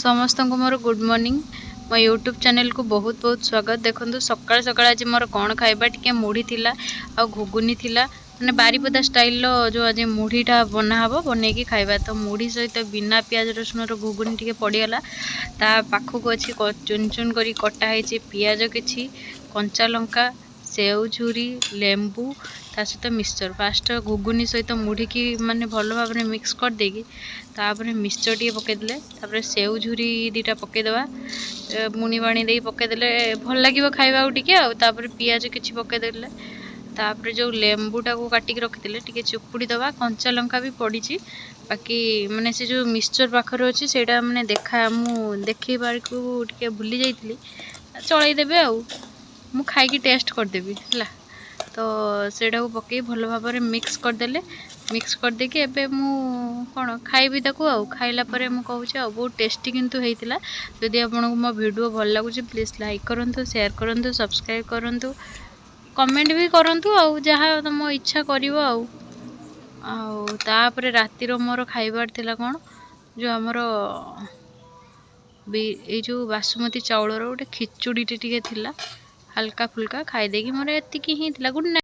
समस्त को more good morning मो यूट्यूब चैनल को बहुत बहुत स्वागत। देखो सकाल सकाल आज मोर कौन खाइबा टिके मुढ़ी थिला आ घुगुनी थिला मैंने बारीपदा स्टाइल जो आज मुढ़ीटा बनाहब बनईकी खाइबा। तो मुढ़ी सहित बिना पियाज रसुण घुगुनी टिके पड़गला ता पाखक अच्छी चुन चुन कर कटाई पियाज किछि कंचा लंका सेव झुरी लेंबू ता सहित मिक्सचर फास्ट घुगुनी सहित मुढ़ी की माने भल भाव में मिक्स कर देगी तापर मिक्सचर टी पकईदे तापर सेव झुरी दीटा पकईदवा मुनी बाणी दे पकईदे भल लगे खाइबा टिके पियाज किछि पकईदे तापर जो लेंबूटा को काटिक रखिले टिके चुपुड़ी दवा कंचा लंका भी पड़ी बाकी माने से जो मिक्सचर पाखर अच्छी सेटा माने देखा मु देखबार को टिके भूली जाइली चलईदेवे आउ मु खाई टेस्ट करदेवी है। तो सेटा को पकई भल भाव में मिक्स करदेले मिक्स करदेकि एबे मु कौन खाइबी ताकू आउ खाइला परे मु कहूँ आ बहुत टेस्टी किंतु हेइतिला। जदि आपको मो वीडियो भल लगुच प्लीज लाइक करंतु शेयर करंतु सब्सक्राइब करंतु कमेंट भी करंतु आउ जहाँ तुम इच्छा करिवो आउ तापर रातिर मोर खाइबार थिला कौन जो हमर ये जो बासुमती चाउलर गोटे खिचुड़ी टिके थिला हल्का फुल्का खाई देगी मोर एतिकी ही थिला। Good night.